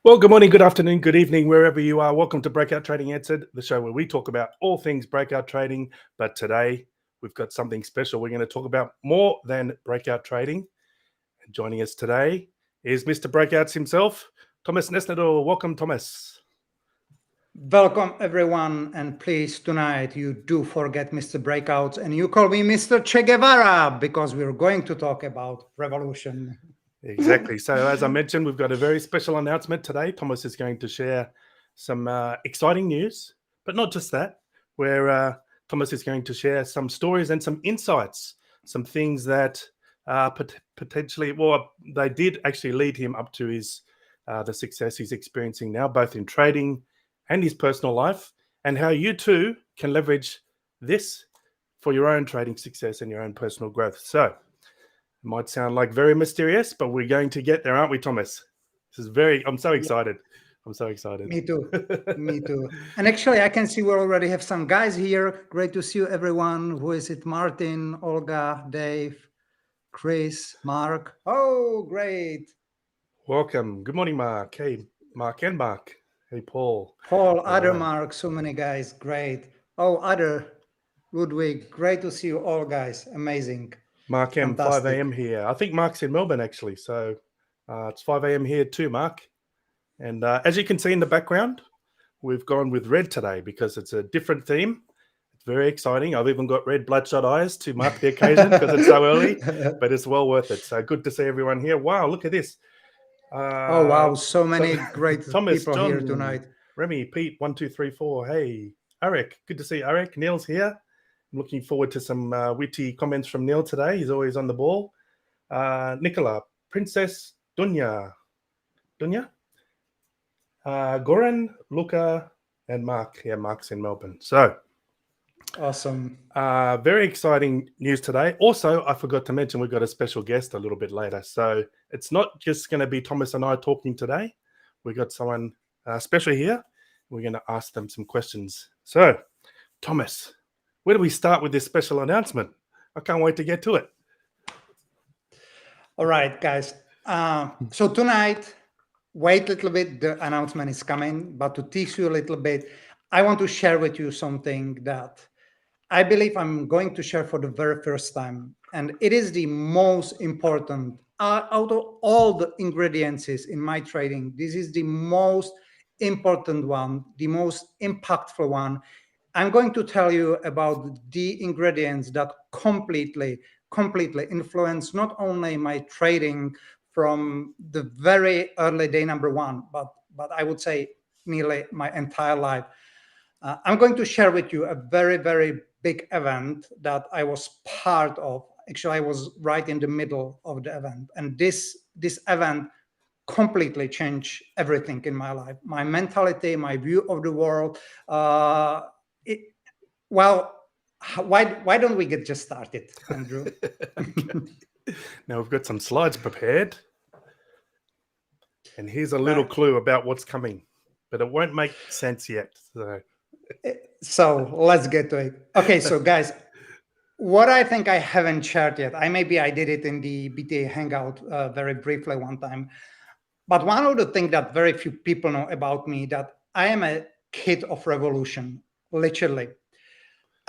Well, good morning, good afternoon, good evening, wherever you are. Welcome to Breakout Trading Answered, the show where we talk about all things breakout trading. But today we've got something special. We're going to talk about more than breakout trading. And joining us today is Mr. Breakouts himself, Tomas Nesnidal. Welcome, Tomas. Welcome, everyone. And please, tonight, you do forget Mr. Breakouts and you call me Mr. Che Guevara because we're going to talk about revolution. Exactly. So as I mentioned, we've got a very special announcement today. Tomas is going to share some exciting news, but not just that, where Tomas is going to share some stories and some insights, some things that potentially, well, they did actually lead him up to his the success he's experiencing now, both in trading and his personal life, and how you too can leverage this for your own trading success and your own personal growth. So it might sound like very mysterious, but we're going to get there, aren't we, Tomas? I'm so excited. I'm so excited. Me too. Me too. And actually, I can see we already have some guys here. Great to see you, everyone. Who is it? Martin, Olga, Dave, Chris, Mark. Oh, great. Welcome. Good morning, Mark. Hey, Mark and Mark. Hey, Paul. Paul, other Mark, so many guys. Great. Oh, other Ludwig. Great to see you all, guys. Amazing. Mark M, 5 a.m. here. I think Mark's in Melbourne, actually. So it's 5 a.m. here too, Mark. And as you can see in the background, we've gone with red today because it's a different theme. It's very exciting. I've even got red bloodshot eyes to mark the occasion because it's so early, but it's well worth it. So good to see everyone here. Wow, look at this. Oh, wow. So many great Thomas, people John, here tonight. Remy, Pete, 1, 2, 3, 4. Hey, Arik. Good to see Arik. Neil's here. I'm looking forward to some witty comments from Neil today. He's always on the ball. Nicola, Princess Dunya, Goran, Luca, and Mark. Yeah, Mark's in Melbourne. So awesome. Very exciting news today. Also, I forgot to mention we've got a special guest a little bit later. So it's not just going to be Tomas and I talking today. We've got someone special here. We're going to ask them some questions. So, Tomas, where do we start with this special announcement? I can't wait to get to it. All right, guys. So tonight, wait a little bit. The announcement is coming, but to teach you a little bit, I want to share with you something that I believe I'm going to share for the very first time. And it is the most important out of all the ingredients in my trading. This is the most important one, the most impactful one. I'm going to tell you about the ingredients that completely influence not only my trading from the very early day number one, but I would say nearly my entire life. I'm going to share with you a very big event that I was part of. Actually, I was right in the middle of the event, and this event completely changed everything in my life, my mentality, my view of the world. Well, why don't we get just started, Andrew? Now we've got some slides prepared, and here's a little clue about what's coming, but it won't make sense yet. So let's get to it. Okay, so guys, what I think I haven't shared yet, maybe I did it in the BTA Hangout very briefly one time, but one of the things that very few people know about me, that I am a kid of revolution, literally.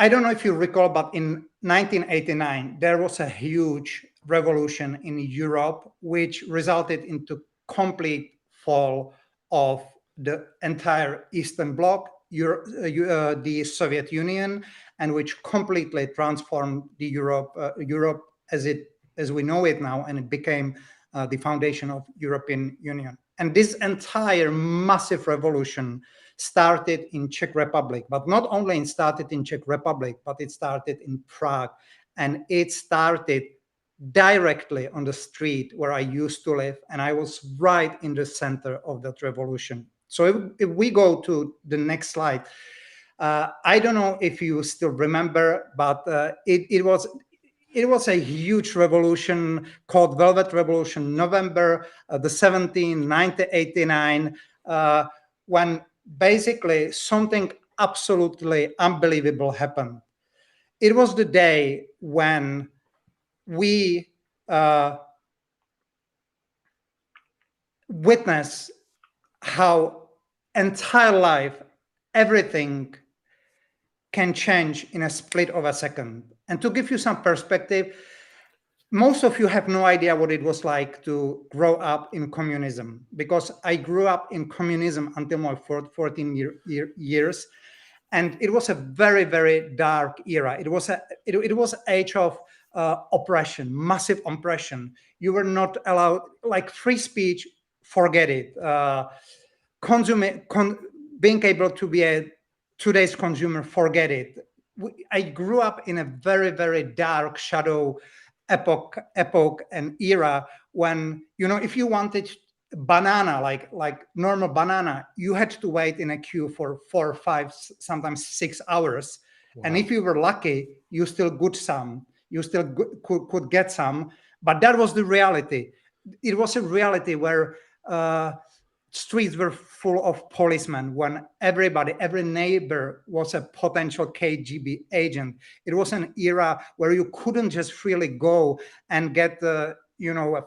I don't know if you recall, but in 1989, there was a huge revolution in Europe, which resulted into complete fall of the entire Eastern Bloc, the Soviet Union, and which completely transformed the Europe as we know it now, and it became the foundation of European Union. And this entire massive revolution started in Czech Republic, but not only started in Czech Republic, but it started in Prague, and it started directly on the street where I used to live, and I was right in the center of that revolution. So if we go to the next slide, I don't know if you still remember, but it was a huge revolution called Velvet Revolution, November the 17th, 1989, when basically something absolutely unbelievable happened. It was the day when we witnessed how entire life, everything can change in a split of a second. And to give you some perspective, most of you have no idea what it was like to grow up in communism, because I grew up in communism until my 14 years. And it was a very, very dark era. It was age of oppression, massive oppression. You were not allowed, like free speech, forget it. Being able to be a today's consumer, forget it. I grew up in a very, very dark shadow epoch and era when, if you wanted banana, like normal banana, you had to wait in a queue for 4 or 5, sometimes 6 hours. Wow. And if you were lucky, you still could get some, but that was the reality. It was a reality where streets were full of policemen, when every neighbor was a potential KGB agent. It was an era where you couldn't just freely go and get a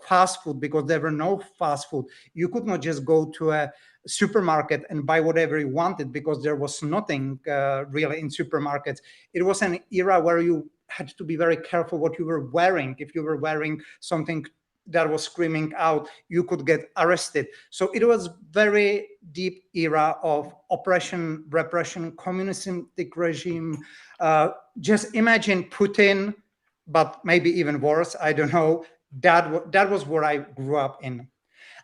fast food, because there were no fast food. You could not just go to a supermarket and buy whatever you wanted, because there was nothing really in supermarkets. It was an era where you had to be very careful what you were wearing. If you were wearing something that was screaming out, you could get arrested. So it was very deep era of oppression, repression, communistic regime. Just imagine Putin, but maybe even worse. I don't know. That was where I grew up in.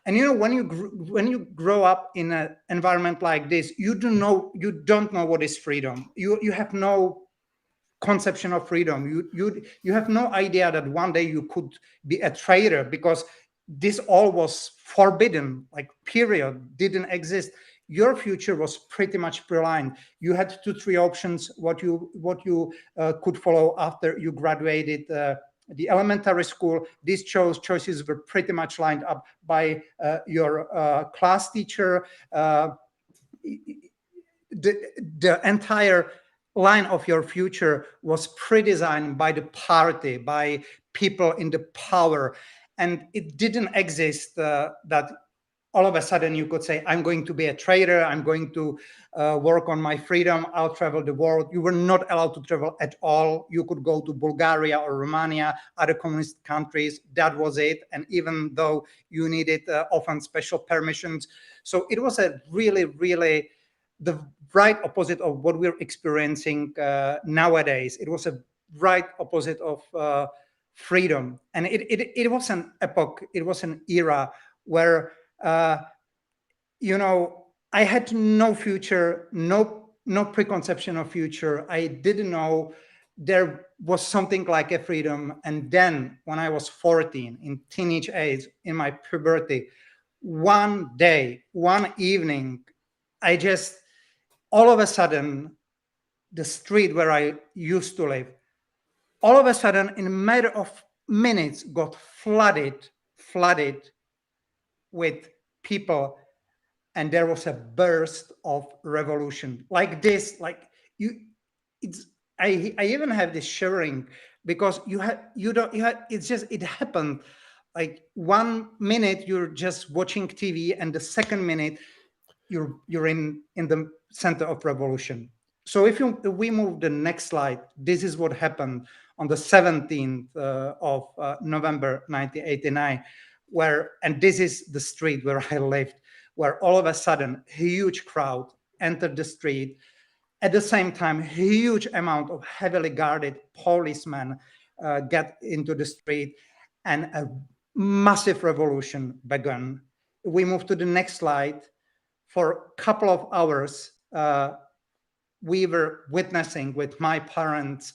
And when you grow up in an environment like this, you don't know what is freedom. You have no conception of freedom. You have no idea that one day you could be a traitor, because this all was forbidden, like period, didn't exist. Your future was pretty much pre-lined. You had 2-3 options what you could follow after you graduated the elementary school. These choices were pretty much lined up by your class teacher. The entire line of your future was pre-designed by the party, by people in the power. And it didn't exist that all of a sudden you could say, I'm going to be a traitor, I'm going to work on my freedom, I'll travel the world. You were not allowed to travel at all. You could go to Bulgaria or Romania, other communist countries. That was it. And even though you needed often special permissions. So it was a really, really the right opposite of what we're experiencing nowadays. It was a right opposite of freedom. And it was an epoch, it was an era where, I had no future, no preconception of future. I didn't know there was something like a freedom. And then when I was 14, in teenage age, in my puberty, one day, one evening, all of a sudden, the street where I used to live, all of a sudden, in a matter of minutes, got flooded with people, and there was a burst of revolution like this. I even have this shivering, because it happened. Like 1 minute you're just watching TV, and the second minute you're in the center of revolution. So if we move the next slide, this is what happened on the 17th of November 1989, and this is the street where I lived, where all of a sudden a huge crowd entered the street. At the same time, huge amount of heavily guarded policemen get into the street, and a massive revolution began. We move to the next slide. For a couple of hours, we were witnessing with my parents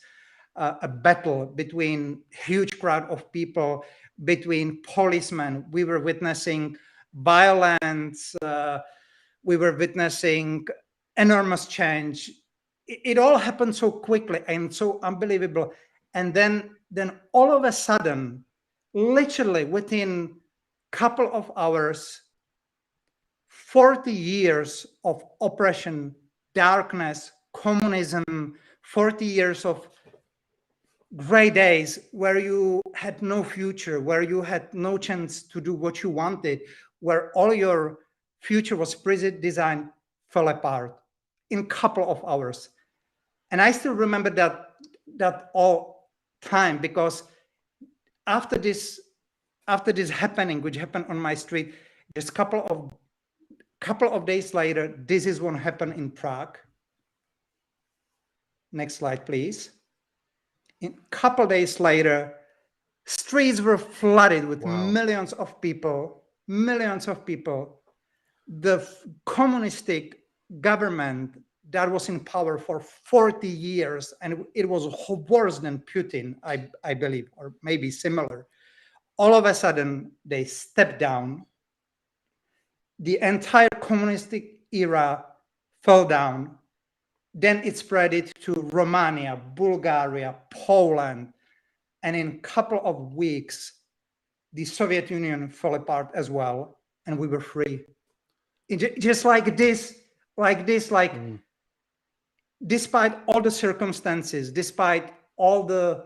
a battle between huge crowd of people, between policemen. We were witnessing violence. We were witnessing enormous change. It all happened so quickly and so unbelievable. And then all of a sudden, literally within a couple of hours, 40 years of oppression, darkness, communism, 40 years of gray days where you had no future, where you had no chance to do what you wanted, where all your future was pre-designed fell apart in a couple of hours. And I still remember that all time, because after this happening, which happened on my street, just a couple of days later, this is what happened in Prague. Next slide, please. A couple days later, streets were flooded with millions of people. The communistic government that was in power for 40 years, and it was worse than Putin, I believe, or maybe similar. All of a sudden, they stepped down. The entire communistic era fell down. Then it spread it to Romania, Bulgaria, Poland, and in a couple of weeks, the Soviet Union fell apart as well, and we were free. Just like this, despite all the circumstances, despite all the,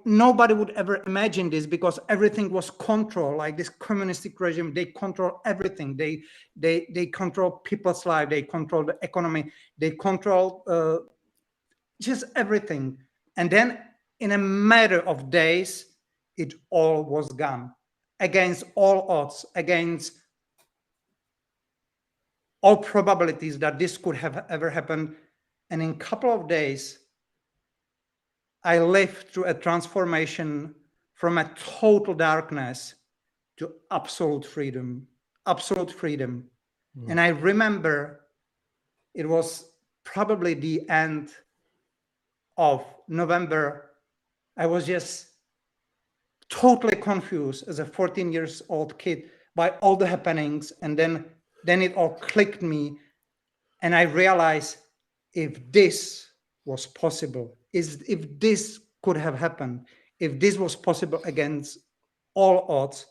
nobody would ever imagine this, because everything was controlled. Like this communistic regime, they control everything. They control people's life. They control the economy. They control just everything. And then in a matter of days, it all was gone, against all odds, against all probabilities that this could have ever happened. And in a couple of days, I lived through a transformation from a total darkness to absolute freedom. And I remember it was probably the end of November. I was just totally confused as a 14-year-old kid by all the happenings. And then it all clicked me. And I realized, if this was possible, if this could have happened, if this was possible against all odds,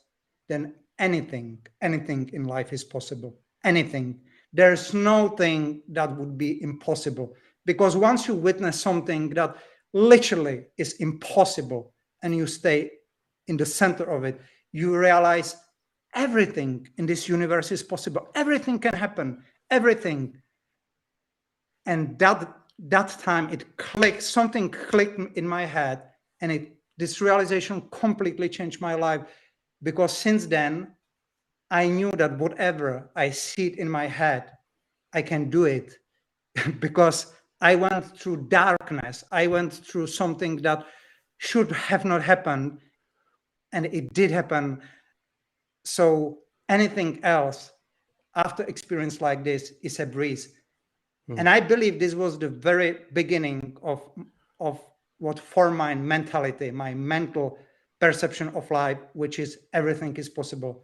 then anything in life is possible. Anything. There's nothing that would be impossible. Because once you witness something that literally is impossible and you stay in the center of it, you realize everything in this universe is possible. Everything can happen. Everything. And that time it clicked, something clicked in my head, and this realization completely changed my life, because since then I knew that whatever I see it in my head, I can do it. Because I went through darkness. I went through something that should have not happened, and it did happen. So anything else after experience like this is a breeze. And I believe this was the very beginning of what formed my mentality, my mental perception of life, which is everything is possible.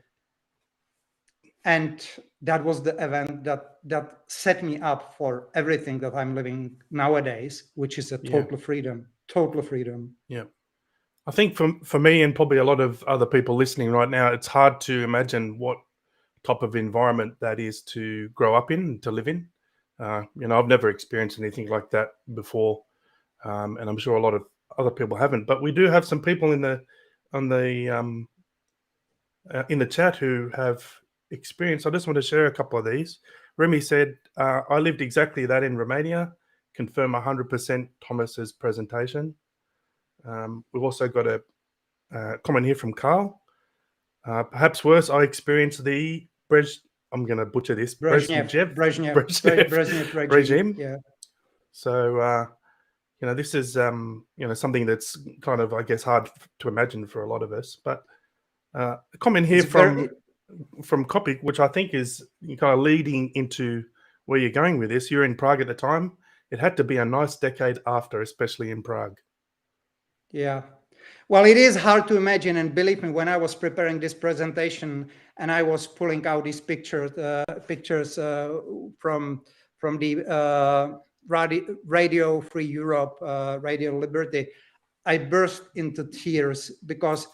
And that was the event that set me up for everything that I'm living nowadays, which is a total freedom. Yeah. I think for me, and probably a lot of other people listening right now, it's hard to imagine what type of environment that is to grow up in, to live in. I've never experienced anything like that before, and I'm sure a lot of other people haven't. But we do have some people in the chat who have experience. I just want to share a couple of these. Remy said, I lived exactly that in Romania. Confirm 100% Tomas's presentation. We've also got a comment here from Carl. Perhaps worse, I experienced the I'm going to butcher this. Brezhnev regime. Yeah. So, this is, something that's kind of, I guess, hard to imagine for a lot of us. But a comment here from Kopik, which I think is kind of leading into where you're going with this. You're in Prague at the time. It had to be a nice decade after, especially in Prague. Yeah. Well, it is hard to imagine, and believe me, when I was preparing this presentation and I was pulling out these pictures from the Radio Free Europe, Radio Liberty, I burst into tears, because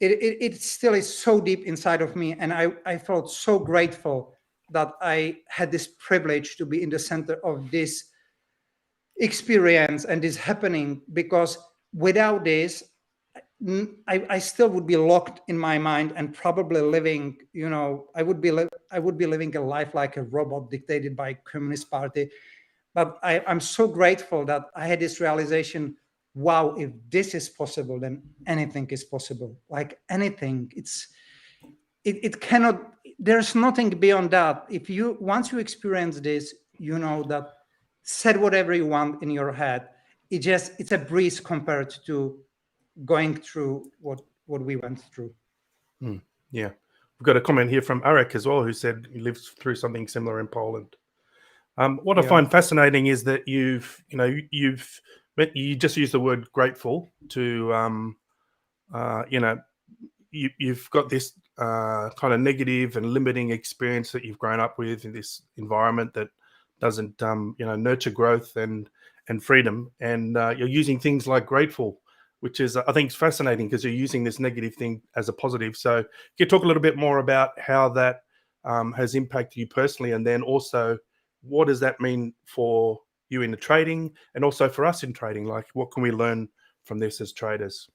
it still is so deep inside of me, and I felt so grateful that I had this privilege to be in the center of this experience and this happening, because without this, I still would be locked in my mind and probably living, I I would be living a life like a robot dictated by Communist Party. But I'm so grateful that I had this realization, wow, if this is possible, then anything is possible. Like anything, it cannot, there's nothing beyond that. Once you experience this, you know that said whatever you want in your head, it's a breeze compared to going through what we went through. Yeah. We've got a comment here from Arek as well, who said he lived through something similar in Poland. What I find fascinating is that you just used the word grateful to, you've got this kind of negative and limiting experience that you've grown up with in this environment that doesn't, nurture growth and freedom. And you're using things like grateful, which is, I think, it's fascinating because you're using this negative thing as a positive. So can you talk a little bit more about how that has impacted you personally, and then also what does that mean for you in the trading and also for us in trading? Like, what can we learn from this as traders?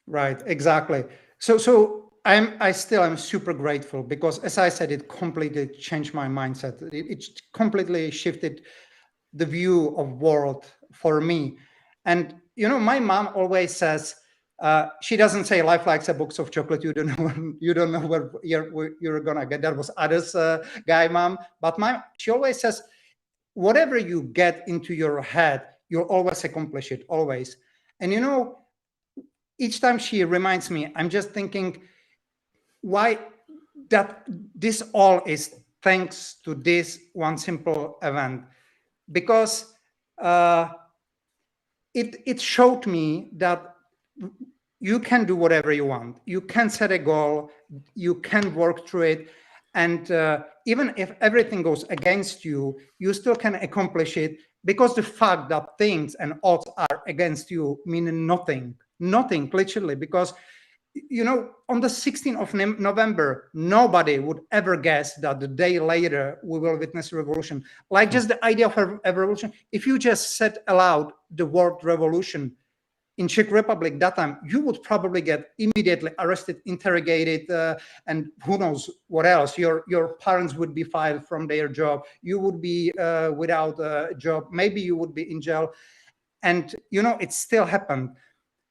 Right, exactly. So I still am super grateful because, as I said, it completely changed my mindset. It completely shifted the view of world for me. And my mom always says, she doesn't say life like a box of chocolate. You don't know where you're gonna get. That was others guy mom. But she always says, whatever you get into your head, you'll always accomplish it, always. And each time she reminds me, I'm just thinking, why that this all is thanks to this one simple event, because it showed me that you can do whatever you want. You can set a goal, you can work through it, and even if everything goes against you, you still can accomplish it, because the fact that things and odds are against you mean nothing, literally, because on the 16th of November, nobody would ever guess that the day later we will witness a revolution. Like just the idea of a revolution, if you just said aloud the word revolution in Czech Republic that time, you would probably get immediately arrested, interrogated, and who knows what else. Your parents would be fired from their job. You would be without a job. Maybe you would be in jail. And it still happened.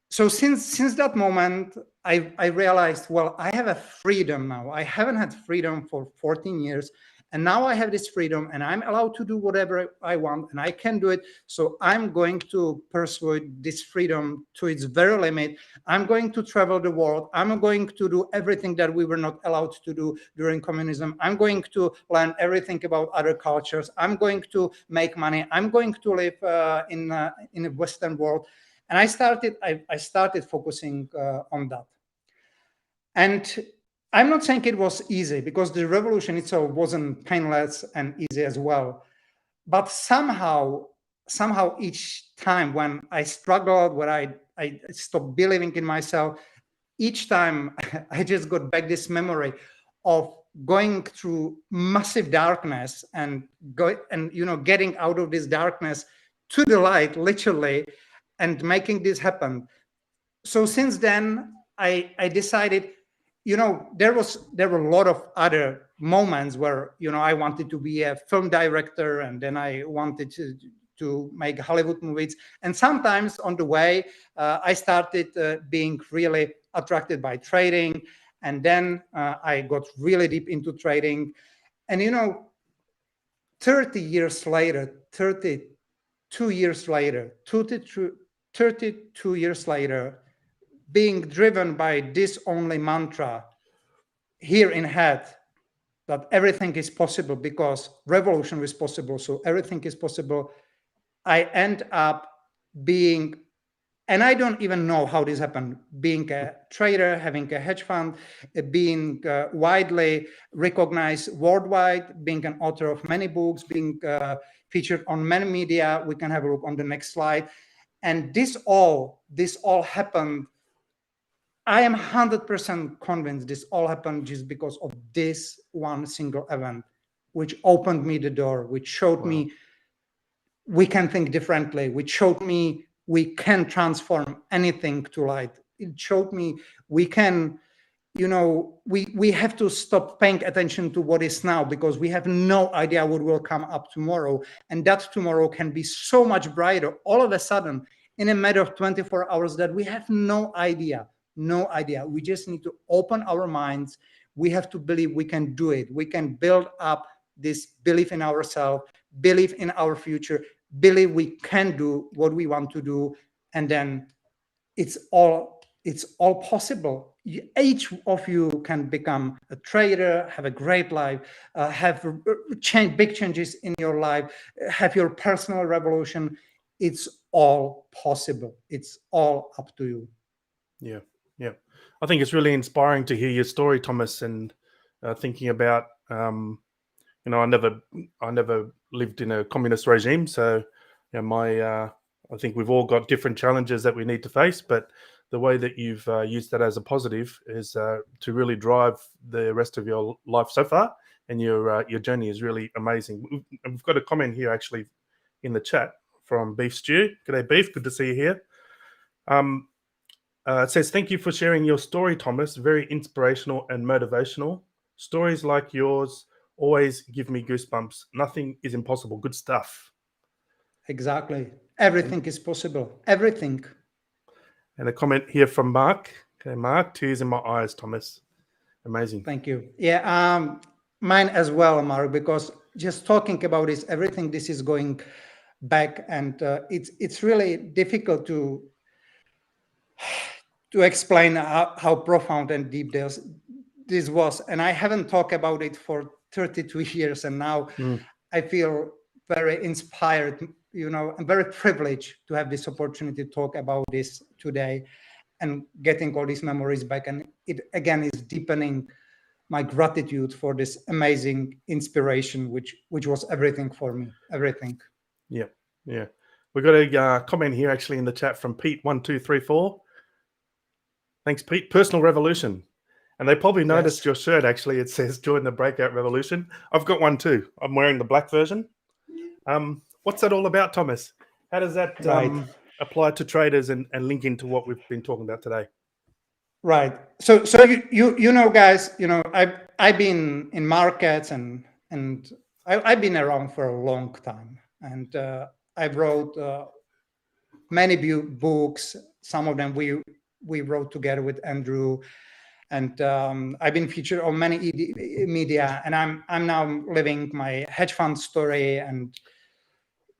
So since that moment, I realized, well, I have a freedom now. I haven't had freedom for 14 years. And now I have this freedom and I'm allowed to do whatever I want and I can do it. So I'm going to pursue this freedom to its very limit. I'm going to travel the world. I'm going to do everything that we were not allowed to do during communism. I'm going to learn everything about other cultures. I'm going to make money. I'm going to live in a Western world. And I started focusing on that. And I'm not saying it was easy, because the revolution itself wasn't painless and easy as well. But somehow each time when I struggled, when I stopped believing in myself, each time I just got back this memory of going through massive darkness and getting out of this darkness to the light, literally, and making this happen. So since then, I decided, there were a lot of other moments where, I wanted to be a film director, and then I wanted to make Hollywood movies. And sometimes on the way, I started being really attracted by trading. And then I got really deep into trading. And, 30 years later, 32 years later, 32 years later, being driven by this only mantra here in head, that everything is possible because revolution is possible, so everything is possible, I end up being, and I don't even know how this happened, being a trader, having a hedge fund, being widely recognized worldwide, being an author of many books, being featured on many media. We can have a look on the next slide. And this all happened. I am 100% convinced this all happened just because of this one single event, which opened me the door, which showed me we can think differently, which showed me we can transform anything to light. It showed me we can we have to stop paying attention to what is now, because we have no idea what will come up tomorrow. And that tomorrow can be so much brighter all of a sudden in a matter of 24 hours that we have no idea. We just need to open our minds. We have to believe we can do it. We can build up this belief in ourselves, believe in our future, believe we can do what we want to do. And then it's all possible. Each of you can become a trader, have a great life, have big changes in your life, have your personal revolution. It's all possible. It's all up to you. Yeah. I think it's really inspiring to hear your story, Thomas, and thinking about, I never lived in a communist regime, so I think we've all got different challenges that we need to face, but the way that you've used that as a positive is to really drive the rest of your life so far, and your journey is really amazing. And we've got a comment here actually in the chat from Beef Stew. G'day, Beef. Good to see you here. It says, thank you for sharing your story, Thomas. Very inspirational and motivational. Stories like yours always give me goosebumps. Nothing is impossible. Good stuff. Exactly. Everything is possible. Everything. And a comment here from Mark. Okay, Mark, tears in my eyes, Thomas. Amazing. Thank you. Yeah, mine as well, Mark, because just talking about this, everything this is going back, and it's really difficult to explain how profound and deep this was. And I haven't talked about it for 32 years, and now I feel very inspired. I'm very privileged to have this opportunity to talk about this today and getting all these memories back. And it again is deepening my gratitude for this amazing inspiration, which was everything for me. Everything. Yeah. We got a comment here actually in the chat from Pete1234. Thanks, Pete. Personal revolution. And they probably noticed your shirt, actually. It says join the Breakout Revolution. I've got one too. I'm wearing the black version. What's that all about, Thomas? How does that apply to traders and link into what we've been talking about today? Right. So guys, I've been in markets and I've been around for a long time, and I wrote many books. Some of them we wrote together with Andrew, and I've been featured on many media, and I'm now living my hedge fund story. And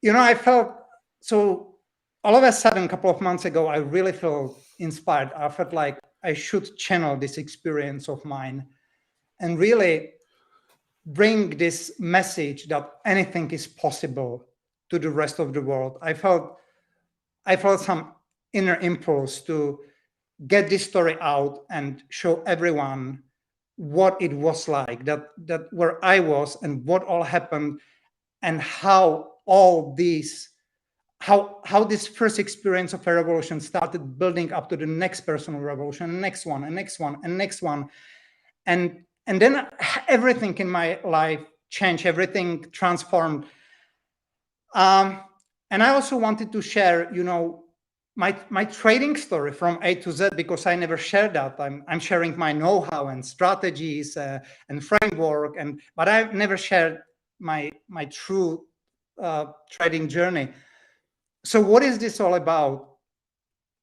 I felt so all of a sudden a couple of months ago, I really felt inspired. I felt like I should channel this experience of mine and really bring this message that anything is possible to the rest of the world. I felt some inner impulse to get this story out and show everyone what it was like, that where I was and what all happened, and how all these how this first experience of a revolution started building up to the next personal revolution, next one, and next one, and next one. And then everything in my life changed, everything transformed. And I also wanted to share, my trading story from A to Z, because I never shared that. I'm sharing my know-how and strategies and framework, but I've never shared my true trading journey. So what is this all about?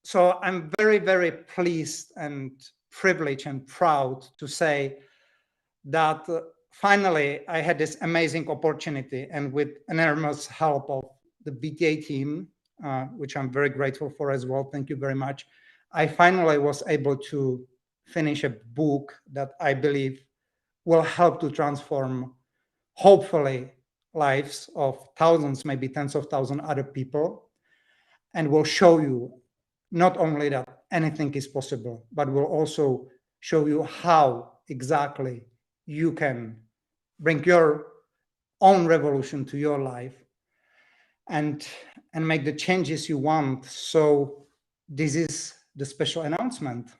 So I'm very, very pleased and privileged and proud to say that finally I had this amazing opportunity, and with enormous help of the BTA team, which I'm very grateful for as well. Thank you very much. I finally was able to finish a book that I believe will help to transform, hopefully, lives of thousands, maybe tens of thousands other people, and will show you not only that anything is possible, but will also show you how exactly you can bring your own revolution to your life and make the changes you want. So this is the special announcement.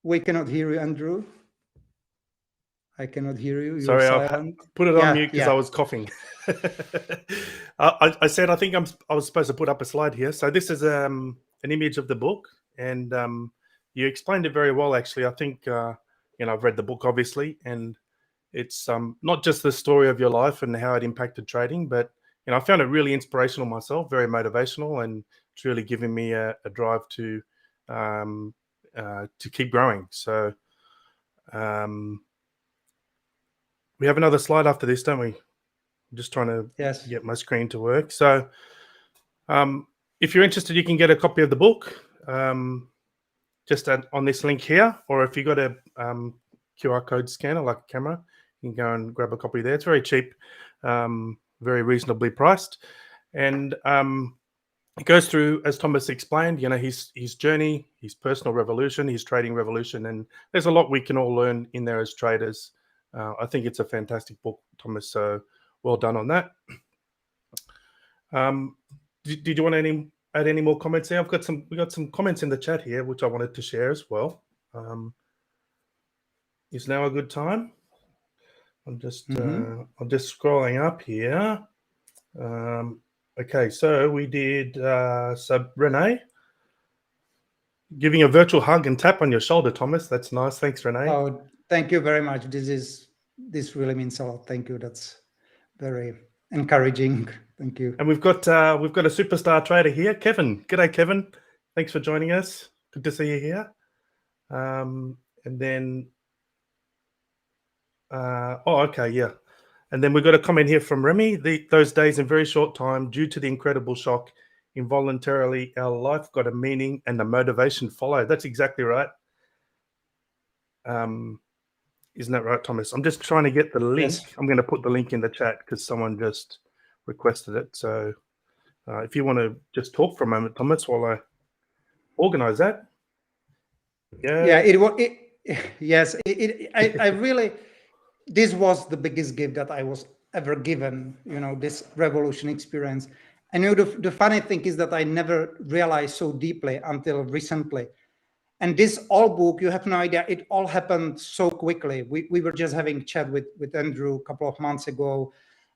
We cannot hear you, Andrew. I cannot hear you. Sorry, You're silent. I put it on mute because I was coughing. I said I was supposed to put up a slide here. So this is an image of the book, and you explained it very well, actually. I think I've read the book, obviously, and it's not just the story of your life and how it impacted trading, but I found it really inspirational myself, very motivational, and it's really giving me a drive to keep growing. So we have another slide after this, don't we? I'm just trying to get my screen to work. So if you're interested, you can get a copy of the book just on this link here, or if you got a QR code scanner like a camera, you can go and grab a copy there. It's very cheap, very reasonably priced, and it goes through, as Tomas explained, his journey, his personal revolution, his trading revolution, and there's a lot we can all learn in there as traders. I think it's a fantastic book, Tomas. So well done on that. Did you want to add any more comments there? We got some comments in the chat here, which I wanted to share as well. Is now a good time? I'm just scrolling up here. Okay, so we did. So Renee, giving a virtual hug and tap on your shoulder, Tomas. That's nice. Thanks, Renee. Oh, thank you very much. This really means a lot. Thank you. That's very encouraging. Thank you. And we've got a superstar trader here, Kevin. G'day, Kevin. Thanks for joining us. Good to see you here. And then, okay, yeah. And then we've got a comment here from Remy. Those days in very short time, due to the incredible shock, involuntarily our life got a meaning and the motivation followed. That's exactly right. Isn't that right, Tomas? I'm just trying to get the link. Yes. I'm going to put the link in the chat because someone just requested it. So if you want to just talk for a moment, Tomas, while I organize that. Yeah, I really, this was the biggest gift that I was ever given, this revolution experience. And the funny thing is that I never realized so deeply until recently. And this all book, you have no idea, it all happened so quickly. We were just having a chat with Andrew a couple of months ago,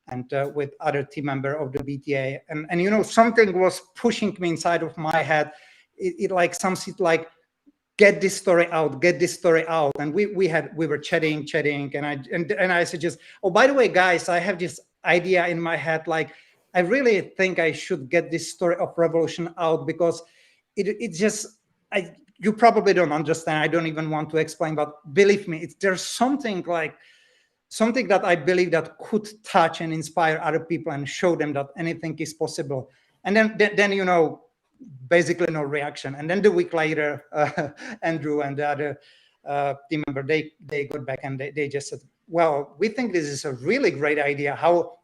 and with other team member of the BTA. And something was pushing me inside of my head. It like something like, get this story out. And we were chatting, and I suggest, oh, by the way, guys, I have this idea in my head, like, I really think I should get this story of revolution out, because it just, you probably don't understand. I don't even want to explain, but believe me, there's something that I believe that could touch and inspire other people and show them that anything is possible. And then basically no reaction. And then the week later, Andrew and the other team member, they got back and they just said, well, we think this is a really great idea. How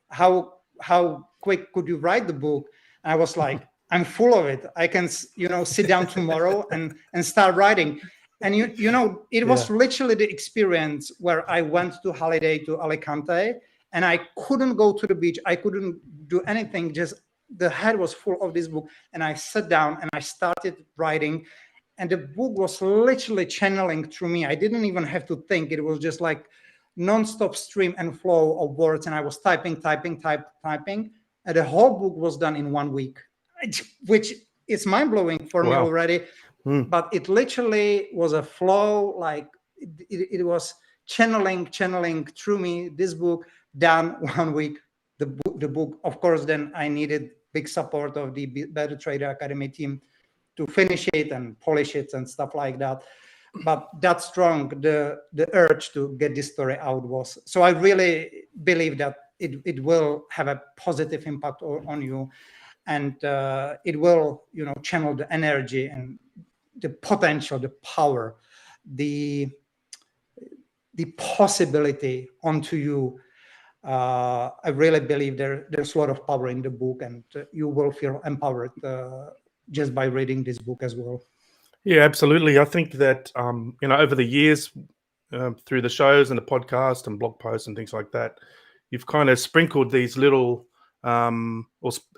quick could you write the book? And I was like, I'm full of it. I can, sit down tomorrow and start writing. And it was literally the experience where I went to holiday to Alicante and I couldn't go to the beach. I couldn't do anything. Just the head was full of this book. And I sat down and I started writing. And the book was literally channeling through me. I didn't even have to think. It was just like non-stop stream and flow of words. And I was typing. And the whole book was done in 1 week, which is mind-blowing for me already. But it literally was a flow, like it was channeling through me. This book done 1 week. The book, of course, then I needed big support of the Better Trader Academy team to finish it and polish it and stuff like that. But that strong, the urge to get this story out was. So I really believe that it will have a positive impact on you, and it will, channel the energy and the potential, the power, the possibility onto you. I really believe there's a lot of power in the book, and you will feel empowered just by reading this book as well. Yeah, absolutely. I think that over the years, through the shows and the podcast and blog posts and things like that, you've kind of sprinkled these little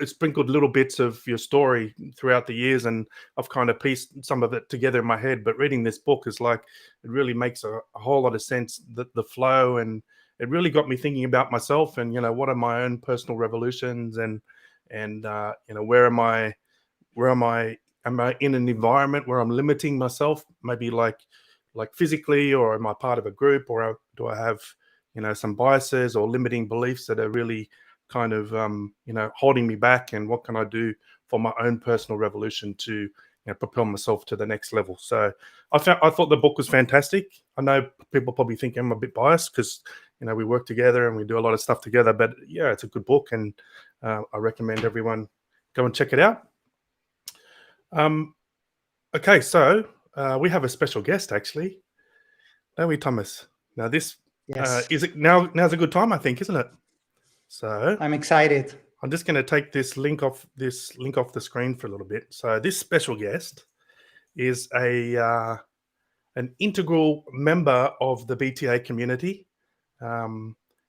sprinkled little bits of your story throughout the years, and I've kind of pieced some of it together in my head. But reading this book is like, it really makes a whole lot of sense, the flow, and it really got me thinking about myself and what are my own personal revolutions, and where am I am I in an environment where I'm limiting myself, maybe like physically, or am I part of a group, or do I have, some biases or limiting beliefs that are really kind of, holding me back? And what can I do for my own personal revolution to, propel myself to the next level? So I thought the book was fantastic. I know people probably think I'm a bit biased because, we work together and we do a lot of stuff together, but yeah, it's a good book, and I recommend everyone go and check it out. Okay, so we have a special guest, actually, don't we, Thomas? Now this Yes. is it now's a good time, I think, isn't it? So I'm excited. I'm just going to take this link off the screen for a little bit. So this special guest is an integral member of the BTA community.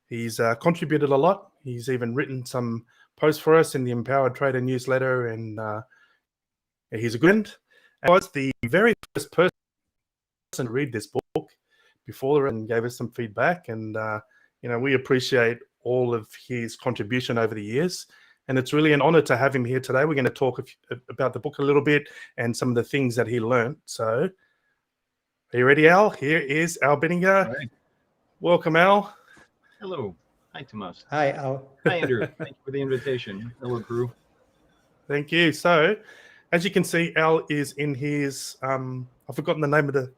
He's contributed a lot. He's even written some posts for us in the Empowered Trader newsletter, and he's a good friend. And was the very first person to read this book before and gave us some feedback. And we appreciate all of his contribution over the years. And it's really an honor to have him here today. We're going to talk about the book a little bit and some of the things that he learned. So, are you ready, Al? Here is Al Binninger. Right. Welcome, Al. Hello. Hi, Tomas. Hi, Al. Hi, Andrew. Thank you for the invitation. Hello, crew. Thank you. So, as you can see, Al is in his, I've forgotten the name of the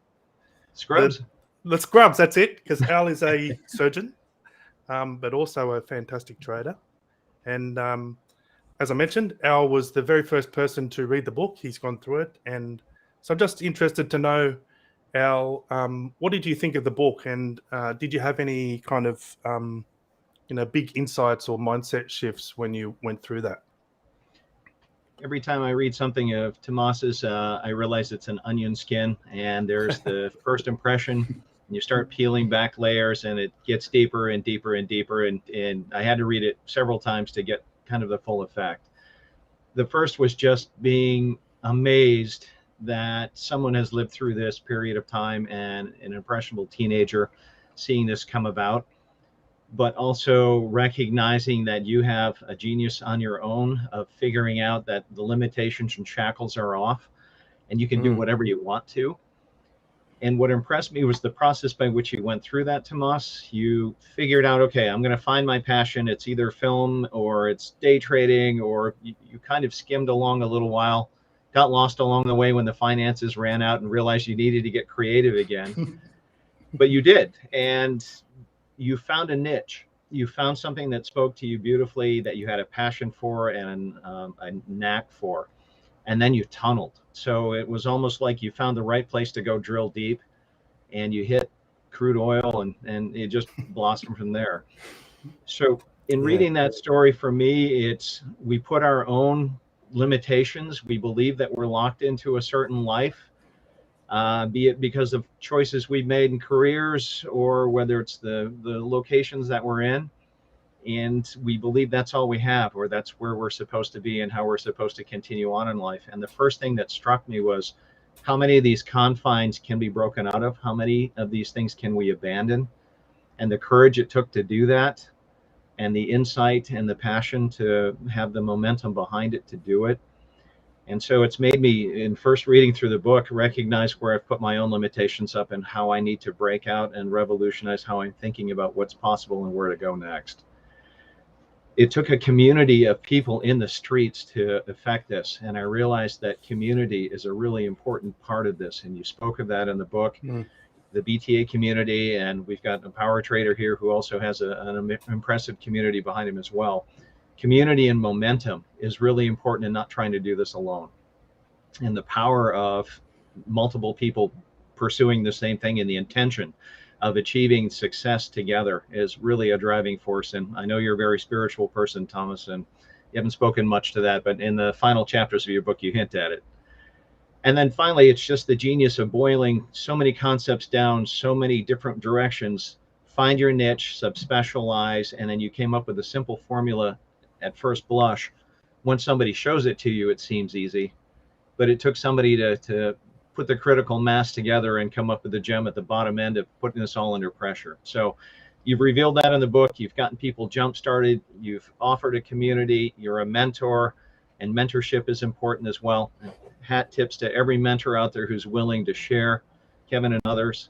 Scrubs? The Scrubs, that's it, because Al is a surgeon, but also a fantastic trader. And as I mentioned, Al was the very first person to read the book. He's gone through it. And so I'm just interested to know, Al, what did you think of the book? And did you have any kind of, big insights or mindset shifts when you went through that? Every time I read something of Tomas's, I realize it's an onion skin, and there's the first impression, and you start peeling back layers, and it gets deeper and deeper and deeper. And I had to read it several times to get kind of the full effect. The first was just being amazed that someone has lived through this period of time, and an impressionable teenager seeing this come about, but also recognizing that you have a genius on your own of figuring out that the limitations and shackles are off and you can do whatever you want to. And what impressed me was the process by which you went through that, Tomas. You figured out, okay, I'm going to find my passion. It's either film or it's day trading, or you kind of skimmed along a little while, got lost along the way when the finances ran out and realized you needed to get creative again. But you did. And you found a niche. You found something that spoke to you beautifully, that you had a passion for and a knack for, and then you tunneled. So it was almost like you found the right place to go drill deep, and you hit crude oil, and it just blossomed from there. So in reading that story, for me, it's we put our own limitations. We believe that we're locked into a certain life. Be it because of choices we've made in careers, or whether it's the locations that we're in. And we believe that's all we have, or that's where we're supposed to be and how we're supposed to continue on in life. And the first thing that struck me was how many of these confines can be broken out of? How many of these things can we abandon? And the courage it took to do that, and the insight and the passion to have the momentum behind it to do it. And so it's made me, in first reading through the book, recognize where I've put my own limitations up and how I need to break out and revolutionize how I'm thinking about what's possible and where to go next. It took a community of people in the streets to affect this. And I realized that community is a really important part of this. And you spoke of that in the book, the BTA community. And we've got a power trader here who also has an impressive community behind him as well. Community and momentum is really important in not trying to do this alone. And the power of multiple people pursuing the same thing and the intention of achieving success together is really a driving force. And I know you're a very spiritual person, Tomas, and you haven't spoken much to that, but in the final chapters of your book, you hint at it. And then finally, it's just the genius of boiling so many concepts down, so many different directions. Find your niche, subspecialize, and then you came up with a simple formula at first blush. When somebody shows it to you, it seems easy, but it took somebody to put the critical mass together and come up with the gem at the bottom end of putting this all under pressure. So you've revealed that in the book. You've gotten people jump started. You've offered a community. You're a mentor. and mentorship is important as well. Hat tips to every mentor out there who's willing to share, Kevin and others.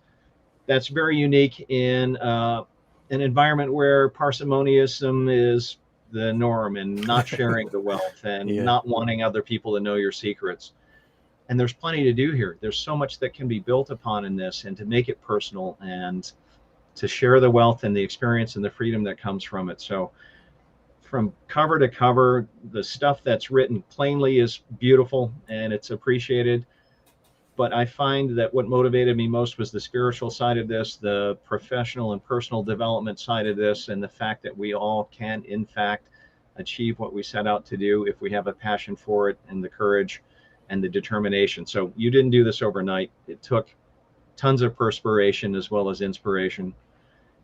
That's very unique in an environment where parsimoniousness is the norm, and not sharing the wealth, and not wanting other people to know your secrets. And there's plenty to do here. There's so much that can be built upon in this, and to make it personal, and to share the wealth and the experience and the freedom that comes from it. So from cover to cover, the stuff that's written plainly is beautiful and it's appreciated. But I find that what motivated me most was the spiritual side of this, the professional and personal development side of this, and the fact that we all can, in fact, achieve what we set out to do if we have a passion for it, and the courage and the determination. So you didn't do this overnight. It took tons of perspiration as well as inspiration.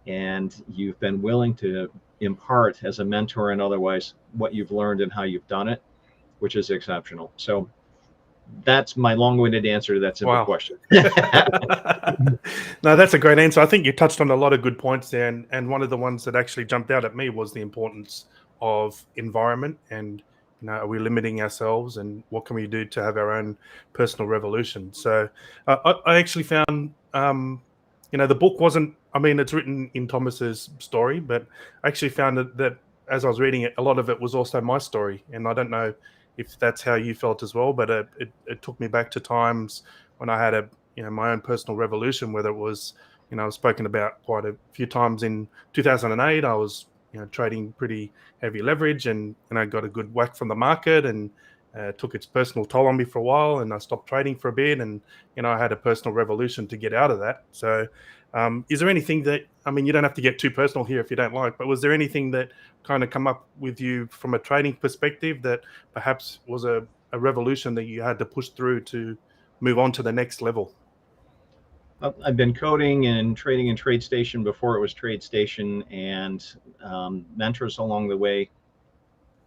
And you've been willing to impart as a mentor and otherwise what you've learned and how you've done it, which is exceptional. So that's my long-winded answer to that simple question. No, that's a great answer. I think you touched on a lot of good points there. And one of the ones that actually jumped out at me was the importance of environment, and are we limiting ourselves, and what can we do to have our own personal revolution? So I actually found, the book wasn't, it's written in Tomas's story, but I actually found that as I was reading it, a lot of it was also my story. And I don't know if that's how you felt as well, but it took me back to times when I had my own personal revolution, whether it was, I've spoken about quite a few times in 2008, I was, trading pretty heavy leverage, and I got a good whack from the market, and took its personal toll on me for a while, and I stopped trading for a bit, and I had a personal revolution to get out of that. So is there anything that, you don't have to get too personal here if you don't like, but was there anything that kind of come up with you from a trading perspective that perhaps was a revolution that you had to push through to move on to the next level? I've been coding and trading in TradeStation before it was TradeStation, and mentors along the way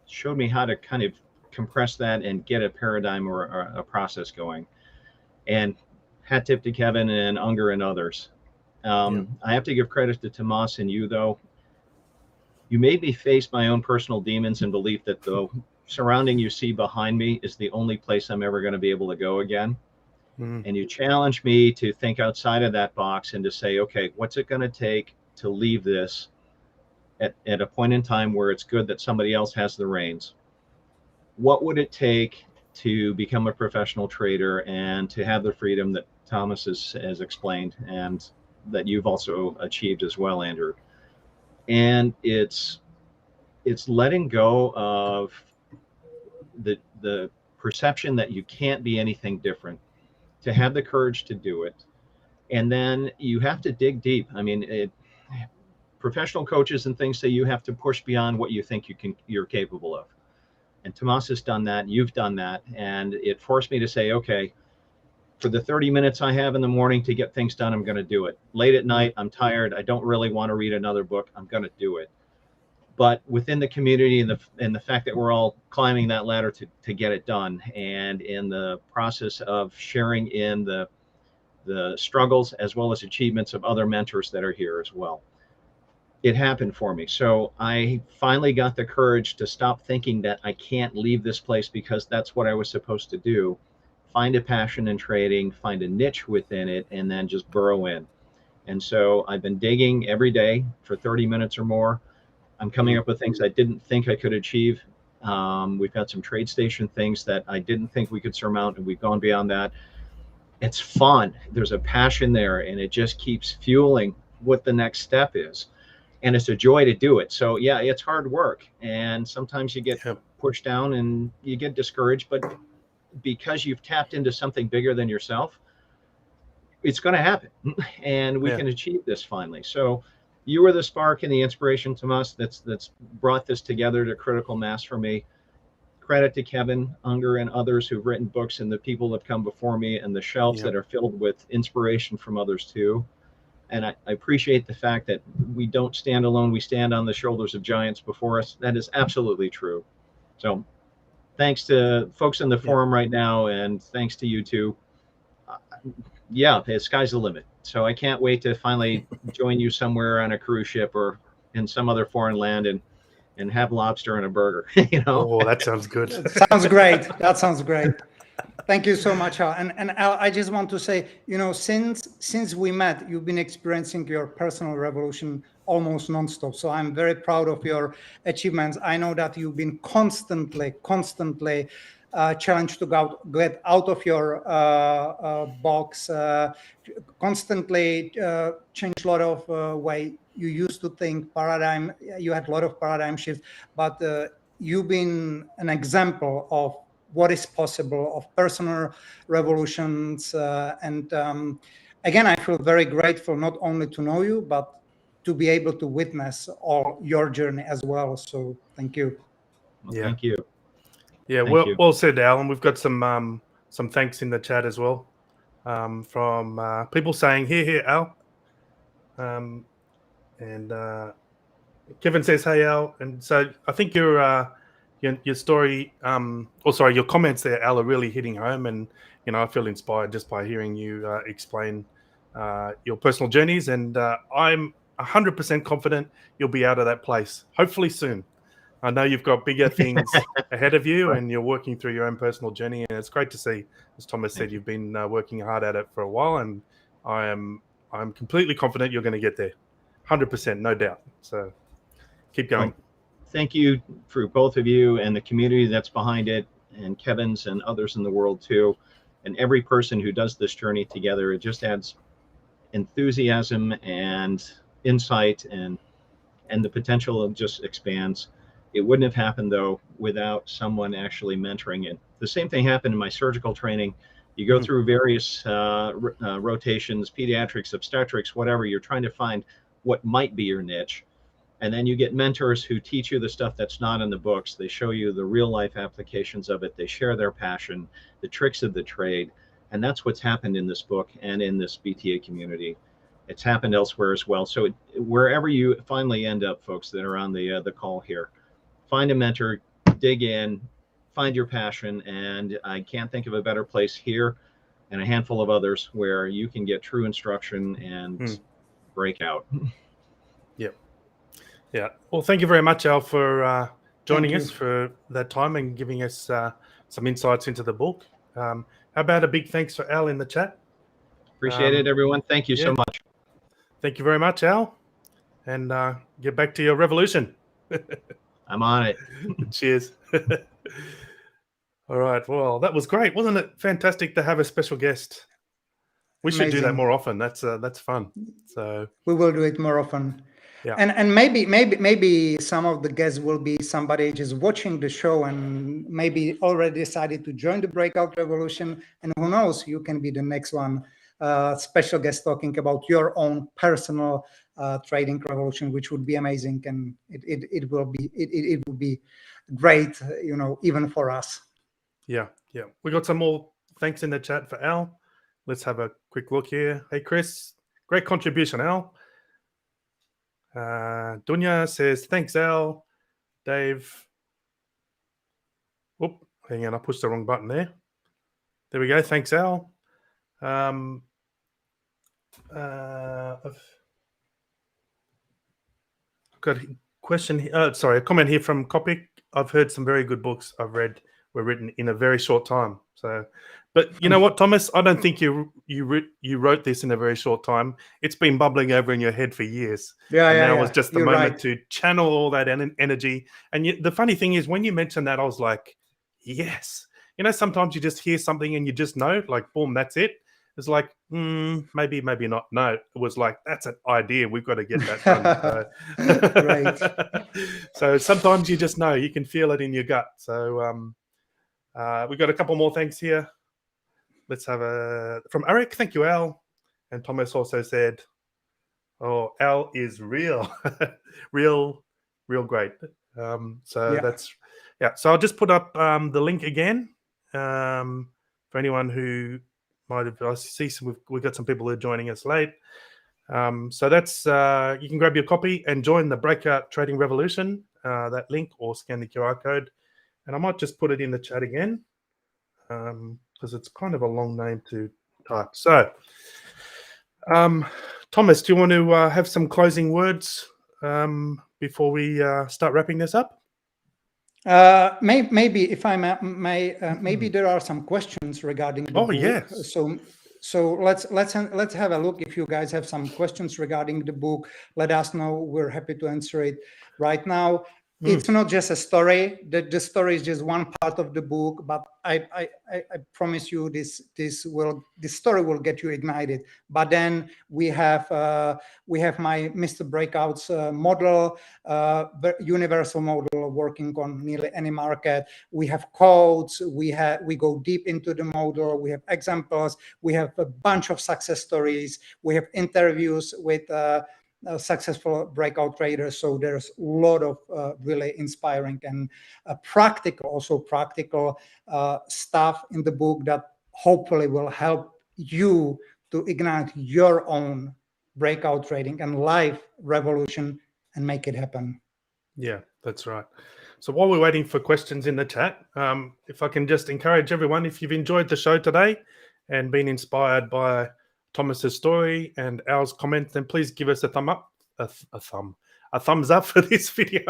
showed me how to kind of compress that and get a paradigm or a process going. And hat tip to Kevin and Unger and others. I have to give credit to Tomas and you, though. You made me face my own personal demons and belief that the surrounding you see behind me is the only place I'm ever going to be able to go again. And you challenged me to think outside of that box and to say, okay, what's it going to take to leave this at a point in time where it's good that somebody else has the reins? What would it take to become a professional trader and to have the freedom that Tomas has explained, and that you've also achieved as well, Andrew? And it's letting go of the perception that you can't be anything different, to have the courage to do it. And then you have to dig deep. Professional coaches and things say you have to push beyond what you think you're capable of. And Tomas has done that, you've done that, and it forced me to say, okay, for the 30 minutes I have in the morning to get things done, I'm going to do it. Late at night, I'm tired, I don't really want to read another book, I'm going to do it. But within the community and the fact that we're all climbing that ladder to get it done, and in the process of sharing in the struggles as well as achievements of other mentors that are here as well, it happened for me. So I finally got the courage to stop thinking that I can't leave this place because that's what I was supposed to do. Find a passion in trading, find a niche within it, and then just burrow in. And so I've been digging every day for 30 minutes or more. I'm coming up with things I didn't think I could achieve. We've got some TradeStation things that I didn't think we could surmount, and we've gone beyond that. It's fun. There's a passion there, and it just keeps fueling what the next step is. And it's a joy to do it. So yeah, it's hard work. And sometimes you get pushed down and you get discouraged, but because you've tapped into something bigger than yourself, it's going to happen. And we can achieve this finally. So you were the spark and the inspiration, Tomas, that's brought this together to critical mass for me. Credit to Kevin, Unger, and others who've written books, and the people that have come before me, and the shelves that are filled with inspiration from others too. And I appreciate the fact that we don't stand alone. We stand on the shoulders of giants before us. That is absolutely true. So thanks to folks in the forum right now, and thanks to you too. The sky's the limit. So I can't wait to finally join you somewhere on a cruise ship or in some other foreign land and and have lobster and a burger. You know. Oh, that sounds good. That sounds great. That sounds great. Thank you so much, Al. And Al, I just want to say, since we met, you've been experiencing your personal revolution almost nonstop. So I'm very proud of your achievements. I know that you've been constantly challenged to get out of your box, constantly change a lot of way you used to think, paradigm. You had a lot of paradigm shifts, but you've been an example of what is possible, of personal revolutions. And again, I feel very grateful not only to know you, but to be able to witness all your journey as well. So thank you. Well, thank you. Yeah, well said, Al. And we've got some thanks in the chat as well, from people saying, here, Al. And Kevin says, hey, Al. And so I think your story, your comments there, Al, are really hitting home. And, I feel inspired just by hearing you explain your personal journeys. And I'm 100% confident you'll be out of that place, hopefully soon. I know you've got bigger things ahead of you, and you're working through your own personal journey. And it's great to see, as Thomas said, you've been working hard at it for a while. And I'm completely confident you're going to get there. 100%, no doubt. So keep going. Well, thank you for both of you and the community that's behind it, and Kevin's and others in the world too, and every person who does this journey together. It just adds enthusiasm and insight, and the potential just expands. It wouldn't have happened though without someone actually mentoring it. The same thing happened in my surgical training. You go through various rotations, pediatrics, obstetrics, whatever. You're trying to find what might be your niche. And then you get mentors who teach you the stuff that's not in the books. They show you the real life applications of it. They share their passion, the tricks of the trade. And that's what's happened in this book and in this BTA community. It's happened elsewhere as well. So wherever you finally end up, folks that are on the call here, find a mentor, dig in, find your passion. And I can't think of a better place here and a handful of others where you can get true instruction and break out. Yeah. Well, thank you very much, Al, for joining us for that time and giving us some insights into the book. How about a big thanks for Al in the chat? Appreciate it, everyone. Thank you so much. Thank you very much, Al. And get back to your revolution. I'm on it. Cheers. All right. Well, that was great. Wasn't it fantastic to have a special guest? We should do that more often. That's fun. So we will do it more often. Yeah. And maybe some of the guests will be somebody just watching the show and maybe already decided to join the Breakout Revolution. And who knows, you can be the next one, special guest talking about your own personal trading revolution, which would be amazing. And it will be great, even for us. Yeah. We got some more thanks in the chat for Al. Let's have a quick look here. Hey, Chris, great contribution, Al. Dunya says, thanks, Al. Dave. Oop, hang on, I pushed the wrong button there. There we go. Thanks, Al. I've got a question. A comment here from Kopic. I've heard some very good books I've read were written in a very short time. So, but you know what, Thomas? I don't think you wrote this in a very short time. It's been bubbling over in your head for years. Now was just the moment to channel all that energy. And the funny thing is, when you mentioned that, I was like, yes. Sometimes you just hear something and you just know, like, boom, that's it. It's like, maybe not. No, it was like, that's an idea. We've got to get that done. Right. So sometimes you just know. You can feel it in your gut. So we've got a couple more thanks here. Let's have from Eric. Thank you, Al. And Thomas also said, oh, Al is real. real great. That's, So I'll just put up the link again for anyone who might have, I see we've got some people who are joining us late. So that's, you can grab your copy and join the Breakout Trading Revolution, that link, or scan the QR code. And I might just put it in the chat again because it's kind of a long name to type. So, Thomas, do you want to have some closing words before we start wrapping this up? Maybe if I may, maybe there are some questions regarding the book. Yes. So let's have a look. If you guys have some questions regarding the book, let us know. We're happy to answer it right now. It's not just a story. The story is just one part of the book, but I promise you this story will get you ignited. But then we have my Mr. Breakout's model, universal model working on nearly any market. We have codes. We go deep into the model. We have examples. We have a bunch of success stories. We have interviews with successful breakout traders. So there's a lot of really inspiring and practical stuff in the book that hopefully will help you to ignite your own breakout trading and life revolution and make it happen. Yeah, that's right. So while we're waiting for questions in the chat, if I can just encourage everyone, if you've enjoyed the show today and been inspired by Thomas's story and Al's comments, then please give us a thumb up, a thumbs up for this video,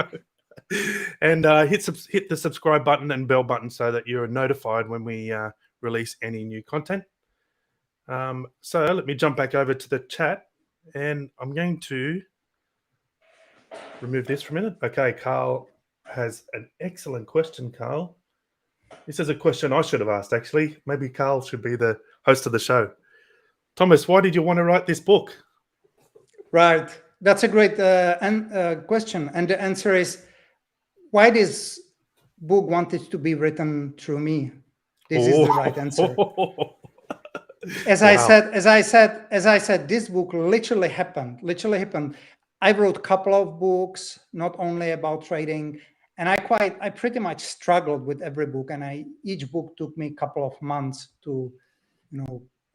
and hit the subscribe button and bell button so that you're notified when we release any new content. So let me jump back over to the chat, and I'm going to remove this for a minute. Okay, Carl has an excellent question, Carl. This is a question I should have asked, actually. Maybe Carl should be the host of the show. Thomas, why did you want to write this book? Right. That's a great question. And the answer is, why this book wanted to be written through me? This is the right answer. As I said, this book literally happened. I wrote a couple of books, not only about trading, and I pretty much struggled with every book, and each book took me a couple of months to,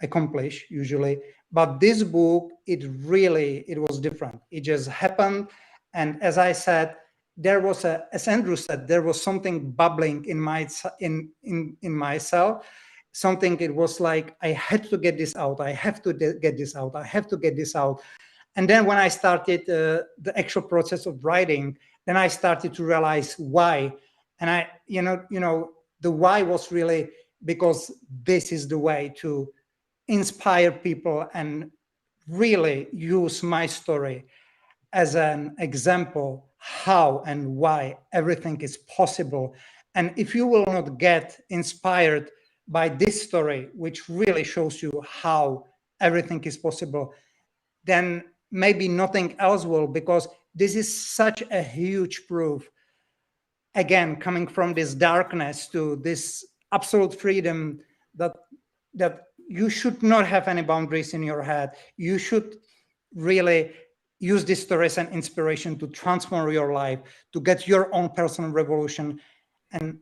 accomplish usually. But this book, it was different. It just happened, and as I said, as Andrew said, there was something bubbling in myself. Something, it was like I had to get this out. I have to get this out. I have to get this out. And then when I started the actual process of writing, then I started to realize why. And the why was really because this is the way to inspire people and really use my story as an example how and why everything is possible. And if you will not get inspired by this story, which really shows you how everything is possible, then maybe nothing else will, because this is such a huge proof. Again, coming from this darkness to this absolute freedom, that you should not have any boundaries in your head. You should really use this story as an inspiration to transform your life, to get your own personal revolution. And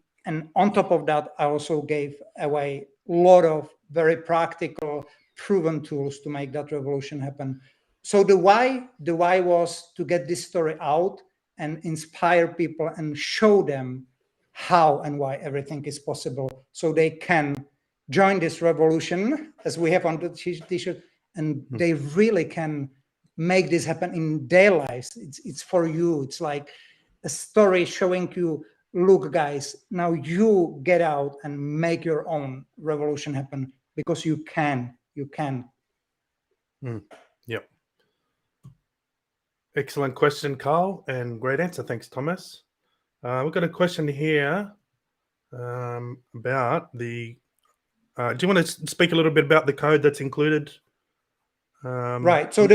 on top of that, I also gave away a lot of very practical, proven tools to make that revolution happen. So the why was to get this story out and inspire people and show them how and why everything is possible, so they can join this revolution, as we have on the t-shirt, and they really can make this happen in their lives. It's for you. It's like a story showing you, look, guys, now you get out and make your own revolution happen, because you can. Yep. Excellent question, Carl, and great answer. Thanks, Thomas. We've got a question here about the... do you want to speak a little bit about the code that's included? Right. So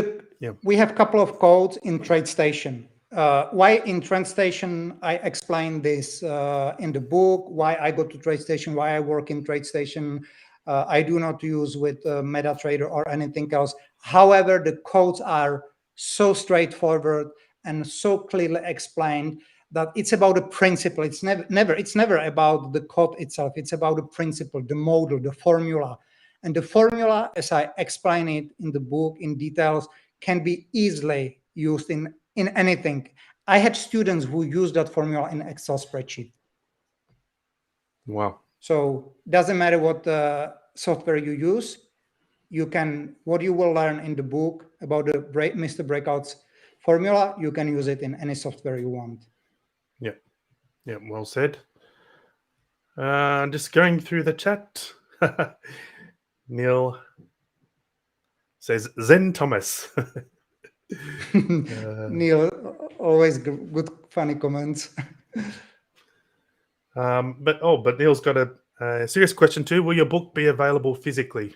we have a couple of codes in TradeStation. Why in TradeStation? I explained this in the book, why I go to TradeStation, why I work in TradeStation. I do not use with MetaTrader or anything else. However, the codes are so straightforward and so clearly explained that it's about a principle. It's never about the code itself. It's about the principle, the model, the formula. And the formula, as I explain it in the book in details, can be easily used in anything. I had students who used that formula in Excel spreadsheet. Wow. So doesn't matter what software you use, what you will learn in the book about the Mr. Breakout's formula, you can use it in any software you want. Yeah, well said. Just going through the chat. Neil says Zen Thomas. Neil, always good, funny comments. But Neil's got a serious question too. Will your book be available physically?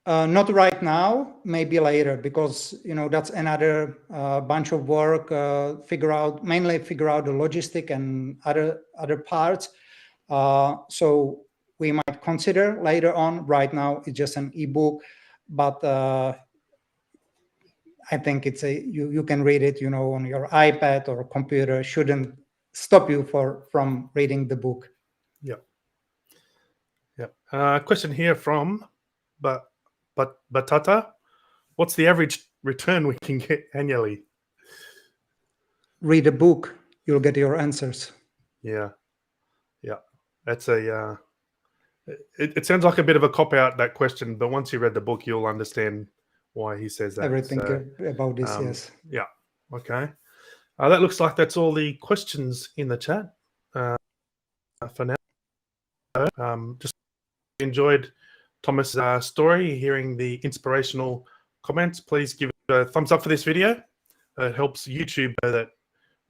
Not right now, maybe later, because that's another bunch of work. Mainly figure out the logistic and other parts. So we might consider later on. Right now, it's just an ebook, but I think it's you can read it, on your iPad or computer. Shouldn't stop you from reading the book. Yep. Question here from Batata. What's the average return we can get annually? Read a book, you'll get your answers. Yeah. That's a. It sounds like a bit of a cop out, that question, but once you read the book, you'll understand why he says that. Everything about this, yes. Yeah. Okay. That looks like that's all the questions in the chat for now. Just enjoyed Thomas' story, hearing the inspirational comments. Please give a thumbs up for this video. It helps YouTube know that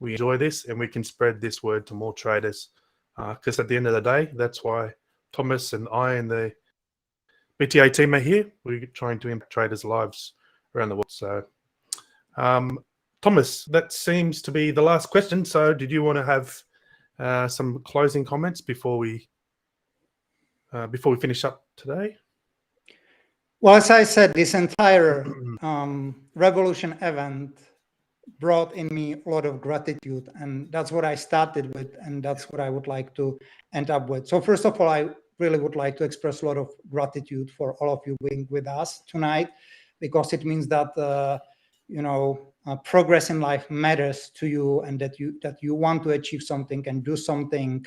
we enjoy this and we can spread this word to more traders. Because at the end of the day, that's why Thomas and I and the BTA team are here. We're trying to impact traders' lives around the world. So, Thomas, that seems to be the last question. So, did you want to have some closing comments before we finish up today? Well, as I said, this entire revolution event brought in me a lot of gratitude, and that's what I started with, and that's what I would like to end up with. So first of all, I really would like to express a lot of gratitude for all of you being with us tonight, because it means that progress in life matters to you, and that you want to achieve something and do something,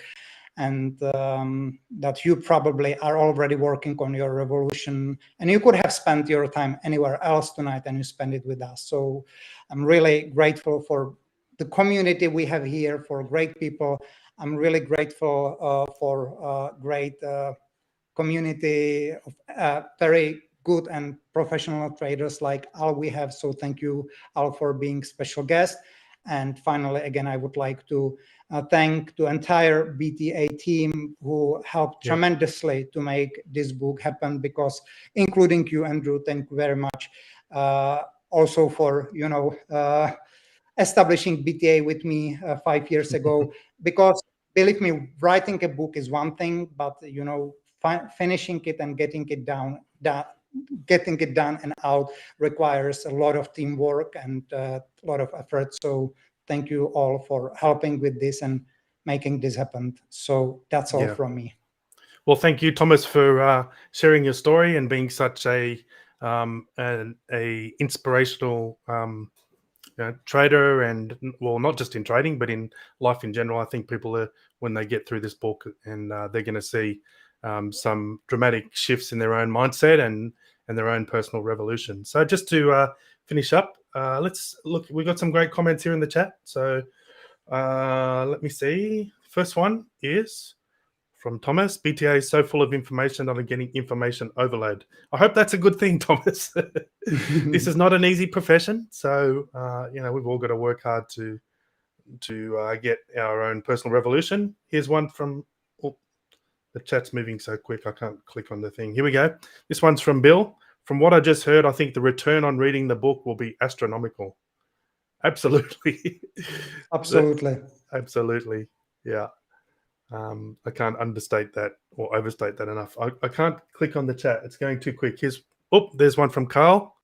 and that you probably are already working on your revolution, and you could have spent your time anywhere else tonight and you spend it with us. So I'm really grateful for the community we have here, for great people. I'm really grateful for great community of very good and professional traders like Al we have. So thank you, Al, for being special guest. And finally, again, I would like to thank the entire BTA team who helped tremendously to make this book happen, because including you, Andrew, thank you very much. Also for, establishing BTA with me 5 years ago, because believe me, writing a book is one thing, but, finishing it and getting it done and out requires a lot of teamwork and a lot of effort. So thank you all for helping with this and making this happen. So that's all from me. Well, thank you, Thomas, for sharing your story and being such a inspirational trader, and well, not just in trading, but in life in general. I think people are, when they get through this book, and they're going to see some dramatic shifts in their own mindset and their own personal revolution. So just to finish up, let's look. We've got some great comments here in the chat. So let me see. First one is from Thomas. BTA is so full of information that I'm getting information overload. I hope that's a good thing, Thomas. This is not an easy profession. So, we've all got to work hard to get our own personal revolution. Here's one from, the chat's moving so quick, I can't click on the thing. Here we go. This one's from Bill. From what I just heard, I think the return on reading the book will be astronomical. Absolutely. Absolutely. Yeah. I can't understate that or overstate that enough. I can't click on the chat. It's going too quick. There's one from Carl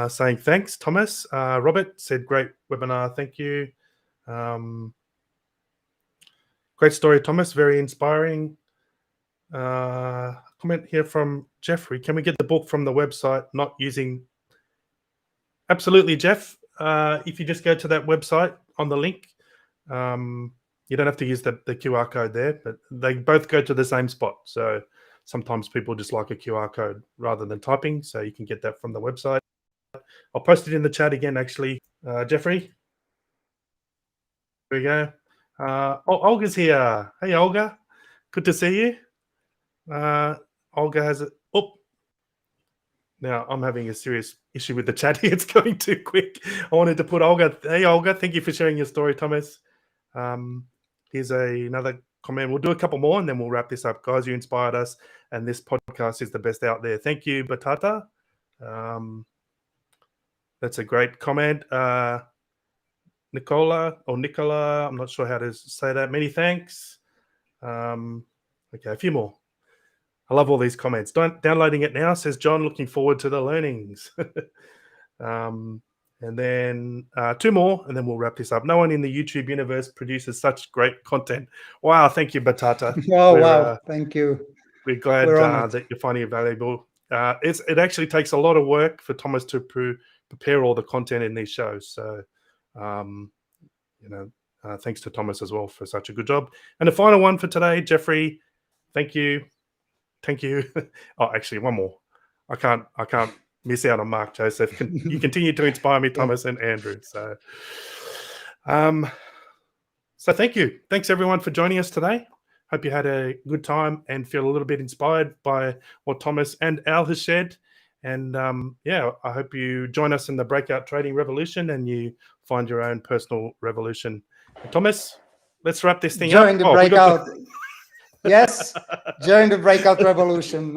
saying, thanks, Thomas. Robert said, great webinar. Thank you. Great story, Thomas. Very inspiring. Comment here from Jeffrey. Can we get the book from the website, not using? Absolutely, Jeff. If you just go to that website on the link, you don't have to use the QR code there, but they both go to the same spot. So sometimes people just like a QR code rather than typing, so you can get that from the website. I'll post it in the chat again, actually. Jeffrey. There we go. Olga's here. Hey, Olga. Good to see you. Olga has it. Oh, now I'm having a serious issue with the chat here. It's going too quick. I wanted to put Olga. Hey, Olga. Thank you for sharing your story, Thomas. Here's another comment. We'll do a couple more and then we'll wrap this up. Guys, you inspired us and this podcast is the best out there. Thank you, Batata. That's a great comment. Nicola, I'm not sure how to say that. Many thanks. Okay, a few more. I love all these comments. Downloading it now, says John, looking forward to the learnings. And then 2 more, and then we'll wrap this up. No one in the YouTube universe produces such great content. Wow, thank you, Batata. Oh, wow, thank you. We're glad that you're finding it valuable. It actually takes a lot of work for Thomas to prepare all the content in these shows. So, thanks to Thomas as well for such a good job. And the final one for today, Jeffrey, thank you. Thank you. Oh, actually, one more. I can't miss out on Mark Joseph. You continue to inspire me, Thomas and Andrew. So thank you. Thanks everyone for joining us today. Hope you had a good time and feel a little bit inspired by what Thomas and Al has shared. And I hope you join us in the Breakout Trading Revolution and you find your own personal revolution. Thomas, let's wrap this thing up. Join the Breakout. Yes, join the Breakout Revolution.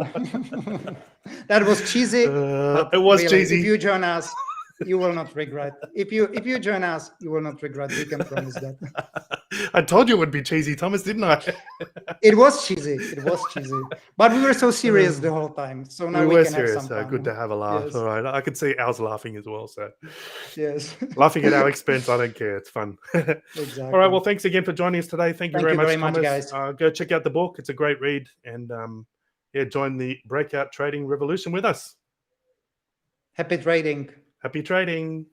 That was cheesy. It was really cheesy. If you join us, you will not regret. If you join us, you will not regret. We can promise that. I told you it would be cheesy, Thomas, didn't I? It was cheesy. But we were so serious the whole time. So now we can serious, have some fun. So good to have a laugh. Yes. All right. I could see Al's laughing as well. So yes. Laughing at our expense, I don't care. It's fun. Exactly. All right. Well, thanks again for joining us today. Thank you very much, Thomas. guys. Go check out the book. It's a great read. And join the Breakout Trading Revolution with us. Happy trading. Happy trading.